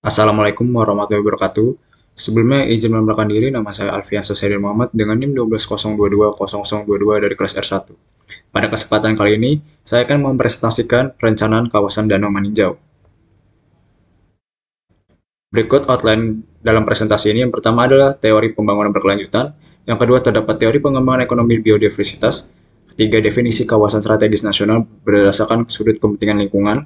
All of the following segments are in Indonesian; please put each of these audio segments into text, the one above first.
Assalamualaikum warahmatullahi wabarakatuh. Sebelumnya izin memperkenalkan diri, nama saya Alfian Soserian Muhammad dengan NIM 120220022 dari kelas R1. Pada kesempatan kali ini, saya akan mempresentasikan perencanaan kawasan Danau Maninjau. Berikut outline dalam presentasi ini. Yang pertama adalah teori pembangunan berkelanjutan, yang kedua terdapat teori pengembangan ekonomi biodiversitas, ketiga definisi kawasan strategis nasional berdasarkan sudut kepentingan lingkungan,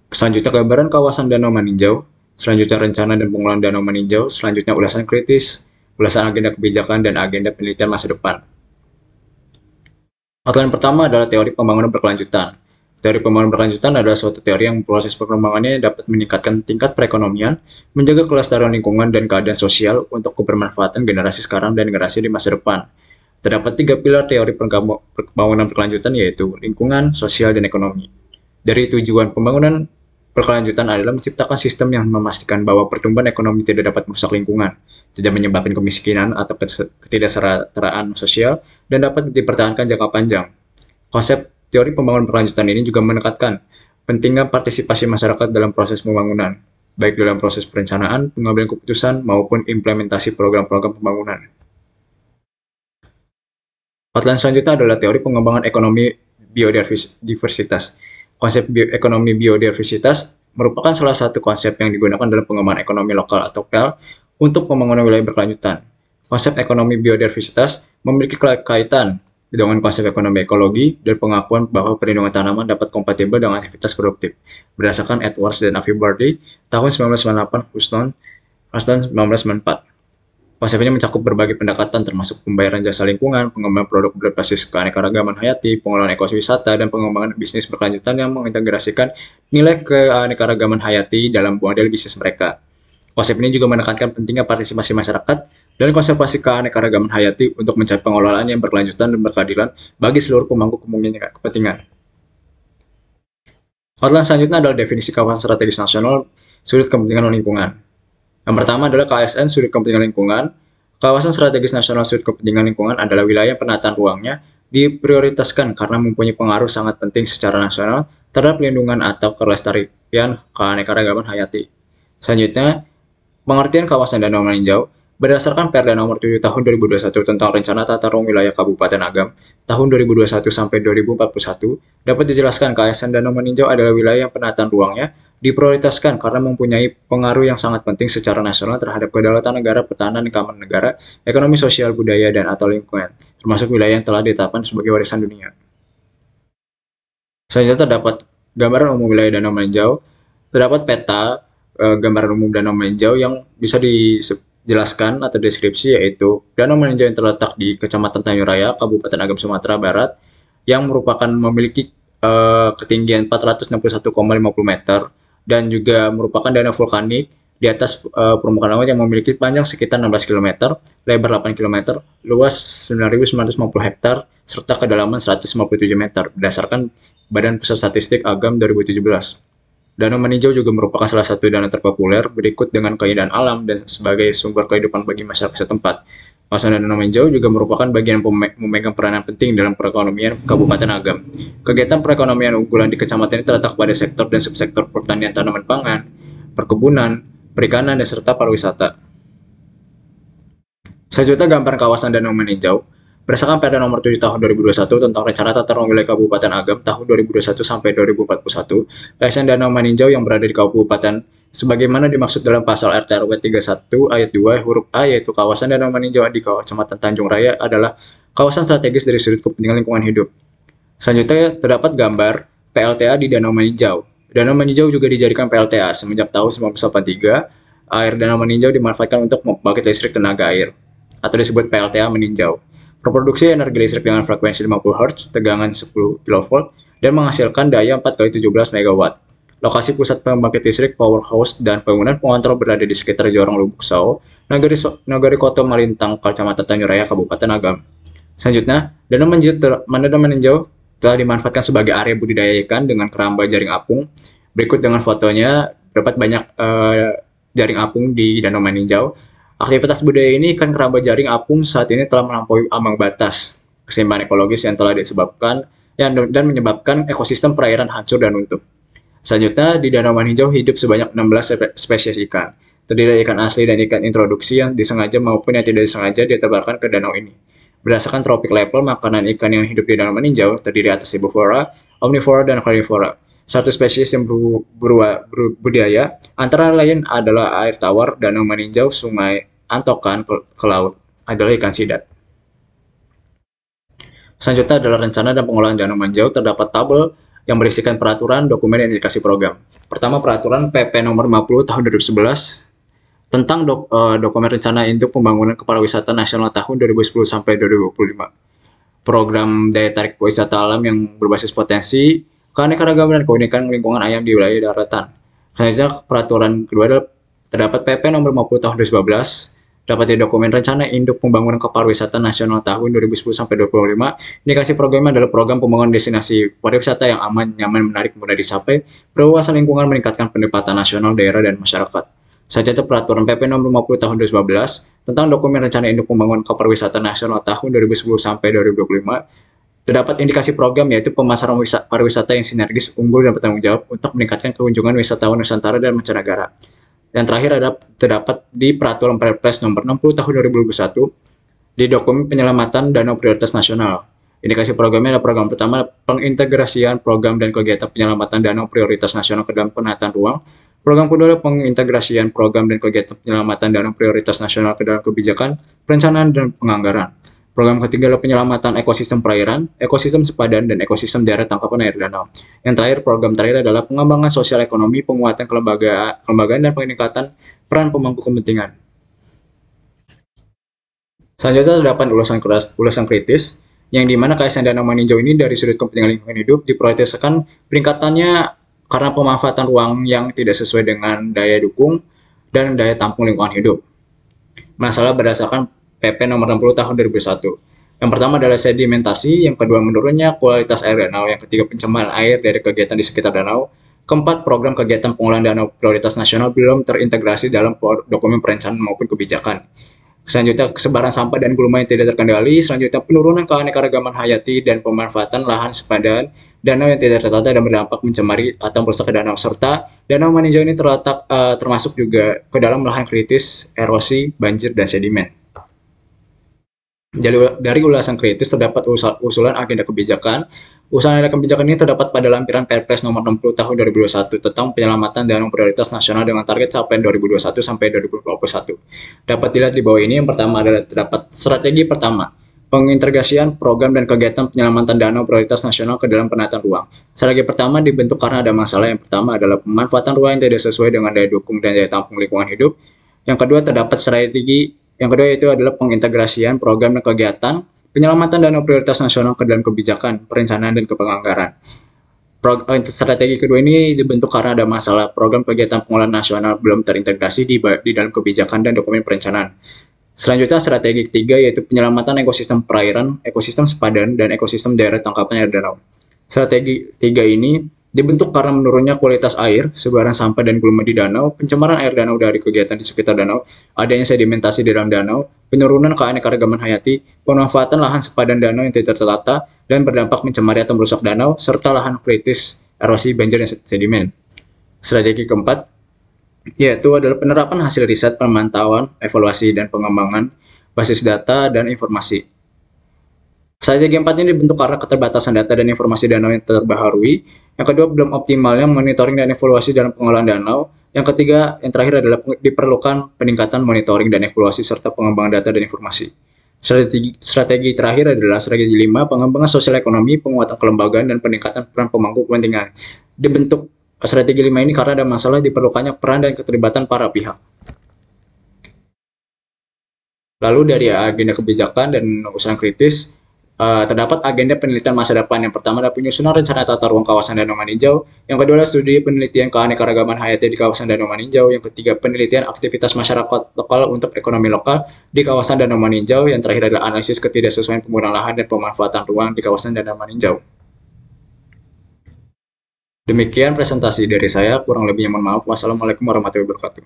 selanjutnya gambaran kawasan Danau Maninjau, selanjutnya rencana dan pengelolaan Danau Maninjau, selanjutnya ulasan kritis, ulasan agenda kebijakan, dan agenda penelitian masa depan. Outline pertama adalah teori pembangunan berkelanjutan. Teori pembangunan berkelanjutan adalah suatu teori yang proses perkembangannya dapat meningkatkan tingkat perekonomian, menjaga kelestarian lingkungan dan keadaan sosial untuk kebermanfaatan generasi sekarang dan generasi di masa depan. Terdapat tiga pilar teori pembangunan berkelanjutan, yaitu lingkungan, sosial, dan ekonomi. Dari tujuan pembangunan berkelanjutan adalah menciptakan sistem yang memastikan bahwa pertumbuhan ekonomi tidak dapat merusak lingkungan, tidak menyebabkan kemiskinan atau ketidaksetaraan sosial, dan dapat dipertahankan jangka panjang. Konsep teori pembangunan berkelanjutan ini juga menekankan pentingnya partisipasi masyarakat dalam proses pembangunan, baik dalam proses perencanaan, pengambilan keputusan, maupun implementasi program-program pembangunan. Outline selanjutnya adalah teori pengembangan ekonomi biodiversitas. Konsep ekonomi biodiversitas merupakan salah satu konsep yang digunakan dalam pengembangan ekonomi lokal atau PEL untuk pembangunan wilayah berkelanjutan. Konsep ekonomi biodiversitas memiliki kaitan dengan konsep ekonomi ekologi dan pengakuan bahwa perlindungan tanaman dapat kompatibel dengan aktivitas produktif. Berdasarkan Edwards dan Afibardi, tahun 1998, Houston 1994. Konsep ini mencakup berbagai pendekatan termasuk pembayaran jasa lingkungan, pengembangan produk berbasis keanekaragaman hayati, pengelolaan ekowisata, dan pengembangan bisnis berkelanjutan yang mengintegrasikan nilai keanekaragaman hayati dalam model bisnis mereka. Konsep ini juga menekankan pentingnya partisipasi masyarakat dan konservasi keanekaragaman hayati untuk mencapai pengelolaan yang berkelanjutan dan berkeadilan bagi seluruh pemangku kepentingan. Outline selanjutnya adalah definisi kawasan strategis nasional sudut kepentingan lingkungan. Yang pertama adalah KSN sudut kepentingan lingkungan. Kawasan strategis nasional sudut kepentingan lingkungan adalah wilayah penataan ruangnya diprioritaskan karena mempunyai pengaruh sangat penting secara nasional terhadap pelindungan atau kelestarian keanekaragaman hayati. Selanjutnya, pengertian kawasan Danau Maninjau berdasarkan Perda Nomor 7 Tahun 2021 tentang Rencana Tata Ruang Wilayah Kabupaten Agam tahun 2021 sampai 2041 dapat dijelaskan KSN Danau Maninjau adalah wilayah penataan ruangnya diprioritaskan karena mempunyai pengaruh yang sangat penting secara nasional terhadap kedaulatan negara, pertahanan dan keamanan negara, ekonomi sosial, budaya, dan atau lingkungan, termasuk wilayah yang telah ditetapkan sebagai warisan dunia. Selanjutnya terdapat gambaran umum wilayah Danau Maninjau, terdapat peta gambaran umum Danau Maninjau yang bisa dijelaskan atau deskripsi, yaitu Danau Maninjau yang terletak di Kecamatan Tanjung Raya, Kabupaten Agam, Sumatera Barat, yang merupakan memiliki ketinggian 461,50 meter dan juga merupakan danau vulkanik di atas permukaan laut yang memiliki panjang sekitar 16 km, lebar 8 km, luas 9.950 hektar, serta kedalaman 157 meter berdasarkan Badan Pusat Statistik Agam 2017. Danau Maninjau juga merupakan salah satu danau terpopuler berikut dengan keindahan alam dan sebagai sumber kehidupan bagi masyarakat setempat. Kawasan Danau Maninjau juga merupakan bagian memegang peranan penting dalam perekonomian Kabupaten Agam. Kegiatan perekonomian unggulan di kecamatan ini terletak pada sektor dan subsektor pertanian tanaman pangan, perkebunan, perikanan, dan serta pariwisata. Selanjutnya gambaran kawasan Danau Maninjau. Berdasarkan Perda Nomor 7 Tahun 2021 tentang Rencana Tata Ruang Wilayah Kabupaten Agam tahun 2021 sampai 2041, KSN Danau Maninjau yang berada di kabupaten sebagaimana dimaksud dalam pasal RT RW 31 ayat 2 huruf A, yaitu kawasan Danau Maninjau di Kecamatan Tanjung Raya adalah kawasan strategis dari sudut kepentingan lingkungan hidup. Selanjutnya terdapat gambar PLTA di Danau Maninjau. Danau Maninjau juga dijadikan PLTA semenjak tahun 1983. Air Danau Maninjau dimanfaatkan untuk membangkit listrik tenaga air atau disebut PLTA Maninjau. Memproduksi energi listrik dengan frekuensi 50 Hz, tegangan 10 kV, dan menghasilkan daya 4x17 MW. Lokasi pusat pembangkit listrik, powerhouse, dan bangunan pengontrol berada di sekitar Jorong Lubuk Sao, Nagari Koto Malintang, Kecamatan Tanjung Raya, Kabupaten Agam. Selanjutnya, Danau Maninjau telah dimanfaatkan sebagai area budidaya ikan dengan keramba jaring apung. Berikut dengan fotonya, dapat banyak jaring apung di Danau Maninjau. Aktivitas budaya ini ikan keramba jaring apung saat ini telah melampaui ambang batas keseimbangan ekologis yang telah disebabkan dan menyebabkan ekosistem perairan hancur dan runtuh. Selanjutnya, di Danau Maninjau hidup sebanyak 16 spesies ikan. Terdiri dari ikan asli dan ikan introduksi yang disengaja maupun yang tidak disengaja ditebarkan ke danau ini. Berdasarkan tropik level, makanan ikan yang hidup di Danau Maninjau terdiri atas herbivora, omnivora, dan carnivora. Satu spesies yang berbudidaya antara lain adalah air tawar, Danau Maninjau, Sungai Antokan ke laut adalah ikan sidat. Selanjutnya adalah rencana dan pengelolaan Danau Maninjau. Terdapat tabel yang berisikan peraturan, dokumen, dan indikasi program. Pertama, peraturan PP nomor 50 tahun 2011 tentang dokumen rencana induk pembangunan kepariwisata nasional tahun 2010 sampai 2025. Program daya tarik wisata alam yang berbasis potensi, keanekaragaman dan keunikan lingkungan ayam di wilayah daratan. Selanjutnya, peraturan kedua adalah terdapat PP nomor 50 tahun 2012 dapat di dokumen rencana induk pembangunan kepariwisata nasional tahun 2010 sampai 2025. Indikasi programnya adalah program pembangunan destinasi pariwisata yang aman, nyaman, menarik, mudah dicapai, berwawasan lingkungan, meningkatkan pendapatan nasional, daerah, dan masyarakat. Selanjutnya peraturan PP nomor 50 tahun 2015 tentang dokumen rencana induk pembangunan kepariwisata nasional tahun 2010 sampai 2025. Terdapat indikasi program yaitu pemasaran pariwisata yang sinergis, unggul, dan bertanggung jawab untuk meningkatkan kunjungan wisatawan Nusantara dan mancanegara. Yang terakhir terdapat di Peraturan Perpres Nomor 60 Tahun 2021 di dokumen penyelamatan Danau Prioritas Nasional. Indikasi programnya adalah program pertama, pengintegrasian program dan kegiatan penyelamatan Danau Prioritas Nasional ke dalam penataan ruang. Program kedua adalah pengintegrasian program dan kegiatan penyelamatan Danau Prioritas Nasional ke dalam kebijakan, perencanaan, dan penganggaran. Program ketiga adalah penyelamatan ekosistem perairan, ekosistem sepadan, dan ekosistem daerah tangkapan air danau. Yang terakhir, program terakhir adalah pengembangan sosial ekonomi, penguatan kelembagaan, dan peningkatan peran pemangku kepentingan. Selanjutnya terdapat ulasan kritis, yang dimana kawasan Danau Maninjau ini dari sudut kepentingan lingkungan hidup diprioritaskan peningkatannya karena pemanfaatan ruang yang tidak sesuai dengan daya dukung dan daya tampung lingkungan hidup. Masalah berdasarkan PP nomor 60 tahun 2001. Yang pertama adalah sedimentasi, yang kedua menurunnya kualitas air danau, yang ketiga pencemaran air dari kegiatan di sekitar danau, keempat program kegiatan pengelolaan danau prioritas nasional belum terintegrasi dalam dokumen perencanaan maupun kebijakan. Selanjutnya kesebaran sampah dan gulma yang tidak terkendali, selanjutnya penurunan keanekaragaman hayati dan pemanfaatan lahan sepadan, danau yang tidak tertata dan berdampak mencemari atau merusak danau, serta Danau Maninjau ini termasuk juga ke dalam lahan kritis, erosi, banjir, dan sedimen. Dari ulasan kritis terdapat usulan agenda kebijakan. Usulan agenda kebijakan ini terdapat pada lampiran Perpres nomor 60 tahun 2021 tentang penyelamatan danau prioritas nasional dengan target sampai 2021 sampai 2021. Dapat dilihat di bawah ini. Yang pertama adalah terdapat strategi pertama, pengintegrasian program dan kegiatan penyelamatan danau prioritas nasional ke dalam penataan ruang. Strategi pertama dibentuk karena ada masalah. Yang pertama adalah pemanfaatan ruang yang tidak sesuai dengan daya dukung dan daya tampung lingkungan hidup. Yang kedua terdapat strategi Yang kedua itu adalah pengintegrasian program dan kegiatan penyelamatan danau prioritas nasional ke dalam kebijakan, perencanaan, dan penganggaran. Strategi kedua ini dibentuk karena ada masalah program kegiatan pengelolaan nasional belum terintegrasi di dalam kebijakan dan dokumen perencanaan. Selanjutnya strategi ketiga yaitu penyelamatan ekosistem perairan, ekosistem sepadan, dan ekosistem daerah tangkapan air danau. Strategi tiga ini dibentuk karena menurunnya kualitas air, sebaran sampah dan gulma di danau, pencemaran air danau dari kegiatan di sekitar danau, adanya sedimentasi di dalam danau, penurunan keanekaragaman hayati, pemanfaatan lahan sepadan danau yang tidak tertata, dan berdampak mencemari atau merusak danau, serta lahan kritis, erosi, banjir, dan sedimen. Strategi keempat yaitu adalah penerapan hasil riset, pemantauan, evaluasi, dan pengembangan basis data dan informasi. Strategi 4 ini dibentuk karena keterbatasan data dan informasi danau yang terbaharui. Yang kedua, belum optimalnya monitoring dan evaluasi dalam pengelolaan danau. Yang ketiga, yang terakhir adalah diperlukan peningkatan monitoring dan evaluasi serta pengembangan data dan informasi. Strategi terakhir adalah strategi 5, pengembangan sosial ekonomi, penguatan kelembagaan, dan peningkatan peran pemangku kepentingan. Dibentuk strategi 5 ini karena ada masalah diperlukannya peran dan keterlibatan para pihak. Lalu dari agenda kebijakan dan usulan kritis, terdapat agenda penelitian masa depan. Yang pertama adalah penyusunan rencana tata ruang kawasan Danau Maninjau. Yang kedua adalah studi penelitian keanekaragaman hayati di kawasan Danau Maninjau. Yang ketiga, penelitian aktivitas masyarakat lokal untuk ekonomi lokal di kawasan Danau Maninjau. Yang terakhir adalah analisis ketidaksesuaian penggunaan lahan dan pemanfaatan ruang di kawasan Danau Maninjau. Demikian presentasi dari saya, kurang lebihnya mohon maaf. Wassalamualaikum warahmatullahi wabarakatuh.